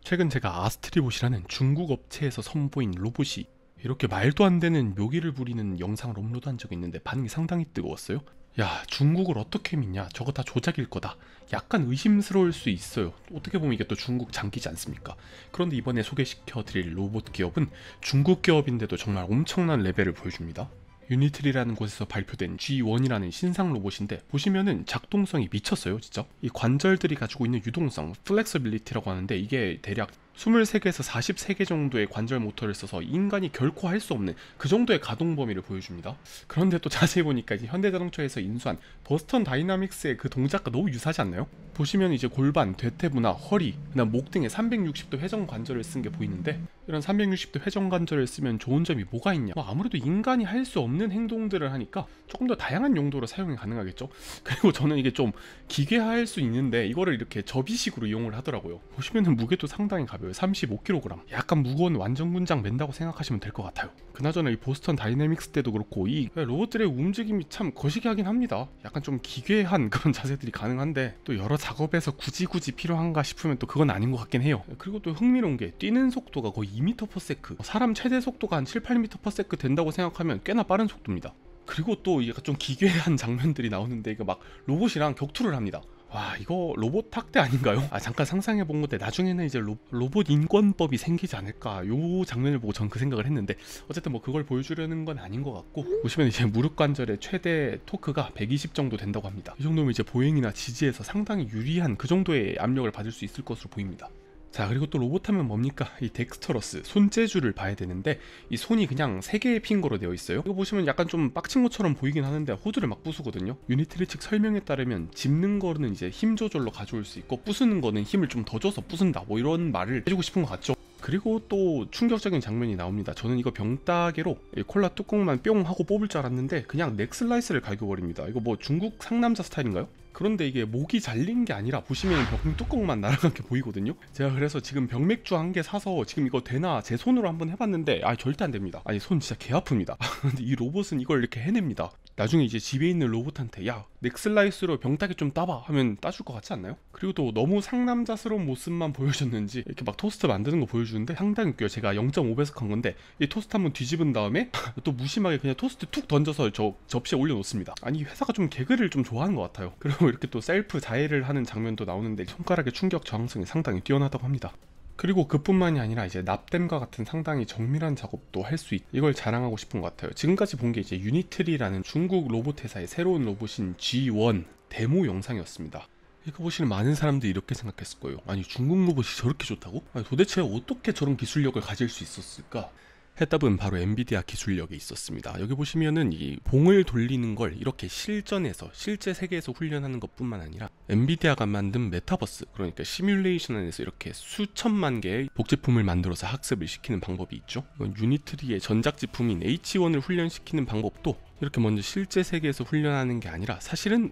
최근 제가 아스트리봇이라는 중국 업체에서 선보인 로봇이 이렇게 말도 안 되는 묘기를 부리는 영상을 업로드한 적이 있는데 반응이 상당히 뜨거웠어요. 야, 중국을 어떻게 믿냐? 저거 다 조작일 거다. 약간 의심스러울 수 있어요. 어떻게 보면 이게 또 중국 장기지 않습니까? 그런데 이번에 소개시켜드릴 로봇 기업은 중국 기업인데도 정말 엄청난 레벨을 보여줍니다. 유니트리라는 곳에서 발표된 G1이라는 신상 로봇인데 보시면은 작동성이 미쳤어요. 진짜 이 관절들이 가지고 있는 유동성, 플렉서빌리티라고 하는데 이게 대략 23개에서 43개 정도의 관절 모터를 써서 인간이 결코 할 수 없는 그 정도의 가동 범위를 보여줍니다. 그런데 또 자세히 보니까 이제 현대자동차에서 인수한 버스턴 다이나믹스의 그 동작과 너무 유사하지 않나요? 보시면 이제 골반, 대퇴부나 허리, 그다음 목 등에 360도 회전 관절을 쓴 게 보이는데 이런 360도 회전 관절을 쓰면 좋은 점이 뭐가 있냐? 아무래도 인간이 할 수 없는 행동들을 하니까 조금 더 다양한 용도로 사용이 가능하겠죠? 그리고 저는 이게 좀 기괴할 수 있는데 이거를 이렇게 접이식으로 이용을 하더라고요. 보시면은 무게도 상당히 가벼워요. 35kg. 약간 무거운 완전군장 맨다고 생각하시면 될 것 같아요. 그나저나 이 보스턴 다이내믹스 때도 그렇고 이 로봇들의 움직임이 참 거시기하긴 합니다. 약간 좀 기괴한 그런 자세들이 가능한데 또 여러 작업에서 굳이 필요한가 싶으면 또 그건 아닌 것 같긴 해요. 그리고 또 흥미로운 게 뛰는 속도가 거의 2m/s, 사람 최대 속도가 한 7-8m/s 된다고 생각하면 꽤나 빠른 속도입니다. 그리고 또 약간 좀 기괴한 장면들이 나오는데 이거 막 로봇이랑 격투를 합니다. 와, 이거 로봇 학대 아닌가요? 잠깐 상상해본 건데 나중에는 이제 로봇 인권법이 생기지 않을까 요 장면을 보고 전 그 생각을 했는데 어쨌든 뭐 그걸 보여주려는 건 아닌 것 같고 보시면 이제 무릎 관절의 최대 토크가 120 정도 된다고 합니다. 이 정도면 이제 보행이나 지지에서 상당히 유리한 그 정도의 압력을 받을 수 있을 것으로 보입니다. 자, 그리고 또 로봇 하면 뭡니까? 이 덱스터러스, 손재주를 봐야 되는데 이 손이 그냥 3개의 핑거로 되어 있어요. 이거 보시면 약간 좀 빡친 것처럼 보이긴 하는데 호두를 막 부수거든요. 유니트리 측 설명에 따르면 짚는 거는 이제 힘 조절로 가져올 수 있고 부수는 거는 힘을 좀 더 줘서 부순다, 뭐 이런 말을 해주고 싶은 것 같죠. 그리고 또 충격적인 장면이 나옵니다. 저는 이거 병따개로 콜라 뚜껑만 뿅 하고 뽑을 줄 알았는데 그냥 넥슬라이스를 갈겨버립니다. 이거 뭐 중국 상남자 스타일인가요? 그런데 이게 목이 잘린 게 아니라 보시면 병 뚜껑만 날아간 게 보이거든요. 제가 그래서 지금 병맥주 한 개 사서 지금 이거 되나 제 손으로 한번 해봤는데 절대 안 됩니다. 손 진짜 개 아픕니다. 근데 이 로봇은 이걸 이렇게 해냅니다. 나중에 이제 집에 있는 로봇한테 야, 넥슬라이스로 병따개 좀 따봐 하면 따줄 것 같지 않나요? 그리고 또 너무 상남자스러운 모습만 보여줬는지 이렇게 막 토스트 만드는 거 보여주는데 상당히 웃겨요. 제가 0.5배속 한 건데 이 토스트 한번 뒤집은 다음에 또 무심하게 그냥 토스트 툭 던져서 저 접시에 올려놓습니다. 아니, 회사가 좀 개그를 좀 좋아하는 것 같아요. 그리고 이렇게 또 셀프 자해를 하는 장면도 나오는데 손가락의 충격 저항성이 상당히 뛰어나다고 합니다. 그리고 그뿐만이 아니라 이제 납땜과 같은 상당히 정밀한 작업도 할 수 이걸 자랑하고 싶은 것 같아요. 지금까지 본 게 이제 유니트리라는 중국 로봇 회사의 새로운 로봇인 G1 데모 영상이었습니다. 이거 보시는 많은 사람들이 이렇게 생각했을 거예요. 아니, 중국 로봇이 저렇게 좋다고? 도대체 어떻게 저런 기술력을 가질 수 있었을까? 해답은 바로 엔비디아 기술력에 있었습니다. 여기 보시면은 이 봉을 돌리는 걸 이렇게 실전에서 실제 세계에서 훈련하는 것뿐만 아니라 엔비디아가 만든 메타버스, 그러니까 시뮬레이션 안에서 이렇게 수천만 개의 복제품을 만들어서 학습을 시키는 방법이 있죠. 이건 유니트리의 전작 제품인 H1을 훈련시키는 방법도 이렇게 먼저 실제 세계에서 훈련하는 게 아니라 사실은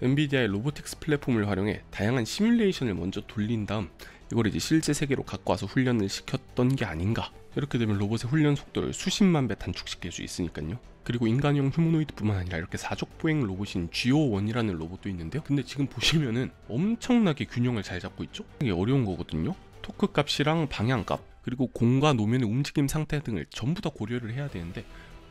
엔비디아의 로보틱스 플랫폼을 활용해 다양한 시뮬레이션을 먼저 돌린 다음 이걸 이제 실제 세계로 갖고 와서 훈련을 시켰던 게 아닌가. 이렇게 되면 로봇의 훈련 속도를 수십만 배 단축시킬 수 있으니까요. 그리고 인간형 휴머노이드뿐만 아니라 이렇게 사족보행 로봇인 G01이라는 로봇도 있는데요. 근데 지금 보시면은 엄청나게 균형을 잘 잡고 있죠? 이게 어려운 거거든요. 토크 값이랑 방향값, 그리고 공과 노면의 움직임 상태 등을 전부 다 고려를 해야 되는데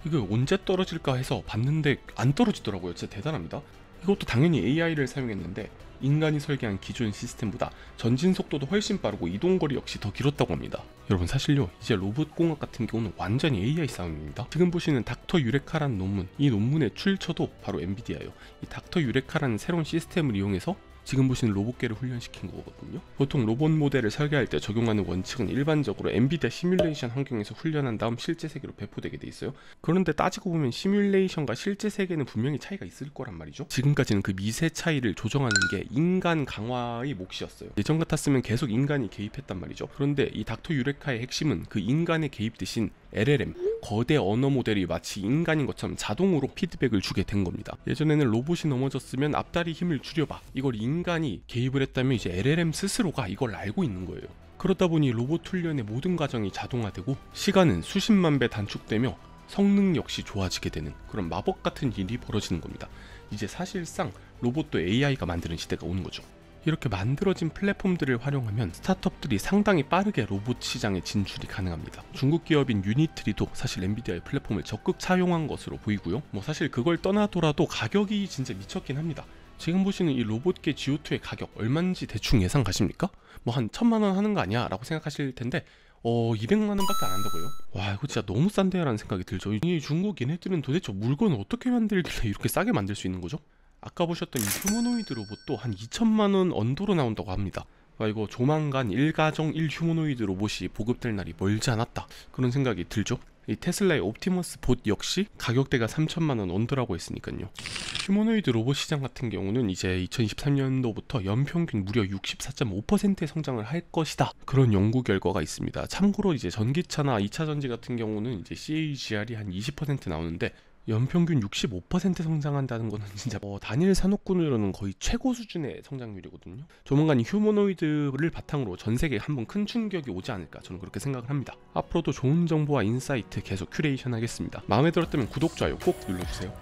이게 언제 떨어질까 해서 봤는데 안 떨어지더라고요. 진짜 대단합니다. 이것도 당연히 AI를 사용했는데 인간이 설계한 기존 시스템보다 전진 속도도 훨씬 빠르고 이동거리 역시 더 길었다고 합니다. 여러분, 사실요, 이제 로봇공학 같은 경우는 완전히 AI 싸움입니다. 지금 보시는 닥터 유레카라는 논문, 이 논문의 출처도 바로 엔비디아예요. 이 닥터 유레카라는 새로운 시스템을 이용해서 지금 보시는 로봇계를 훈련시킨 거거든요. 보통 로봇 모델을 설계할 때 적용하는 원칙은 일반적으로 엔비디아 시뮬레이션 환경에서 훈련한 다음 실제 세계로 배포되게 돼 있어요. 그런데 따지고 보면 시뮬레이션과 실제 세계는 분명히 차이가 있을 거란 말이죠. 지금까지는 그 미세 차이를 조정하는 게 인간 강화의 몫이었어요. 예전 같았으면 계속 인간이 개입했단 말이죠. 그런데 이 닥터 유레카의 핵심은 그 인간의 개입 대신 LLM, 거대 언어 모델이 마치 인간인 것처럼 자동으로 피드백을 주게 된 겁니다. 예전에는 로봇이 넘어졌으면 앞다리 힘을 줄여봐, 이걸 인간이 개입을 했다면 이제 LLM 스스로가 이걸 알고 있는 거예요. 그러다 보니 로봇 훈련의 모든 과정이 자동화되고 시간은 수십만 배 단축되며 성능 역시 좋아지게 되는 그런 마법 같은 일이 벌어지는 겁니다. 이제 사실상 로봇도 AI가 만드는 시대가 오는 거죠. 이렇게 만들어진 플랫폼들을 활용하면 스타트업들이 상당히 빠르게 로봇 시장에 진출이 가능합니다. 중국 기업인 유니트리도 사실 엔비디아의 플랫폼을 적극 차용한 것으로 보이고요. 뭐 사실 그걸 떠나더라도 가격이 진짜 미쳤긴 합니다. 지금 보시는 이 로봇계 G2의 가격 얼마인지 대충 예상 가십니까? 뭐 한 1000만원 하는 거 아니야? 라고 생각하실 텐데 200만원밖에 안 한다고요? 와, 이거 진짜 너무 싼데요? 라는 생각이 들죠. 이 중국 얘네들은 도대체 물건을 어떻게 만들길래 이렇게 싸게 만들 수 있는 거죠? 아까 보셨던 이 휴머노이드 로봇도 한 2천만원 언더로 나온다고 합니다. 이거 조만간 1가정 1휴머노이드 로봇이 보급될 날이 멀지 않았다, 그런 생각이 들죠. 이 테슬라의 옵티머스 봇 역시 가격대가 3천만원 언더라고 했으니까요. 휴머노이드 로봇 시장 같은 경우는 이제 2023년도부터 연평균 무려 64.5%의 성장을 할 것이다, 그런 연구 결과가 있습니다. 참고로 이제 전기차나 2차 전지 같은 경우는 이제 CAGR이 한 20% 나오는데 연평균 65% 성장한다는 거는 진짜 단일 산업군으로는 거의 최고 수준의 성장률이거든요. 조만간 휴머노이드를 바탕으로 전 세계에 한번 큰 충격이 오지 않을까, 저는 그렇게 생각을 합니다. 앞으로도 좋은 정보와 인사이트 계속 큐레이션 하겠습니다. 마음에 들었다면 구독, 좋아요 꼭 눌러주세요.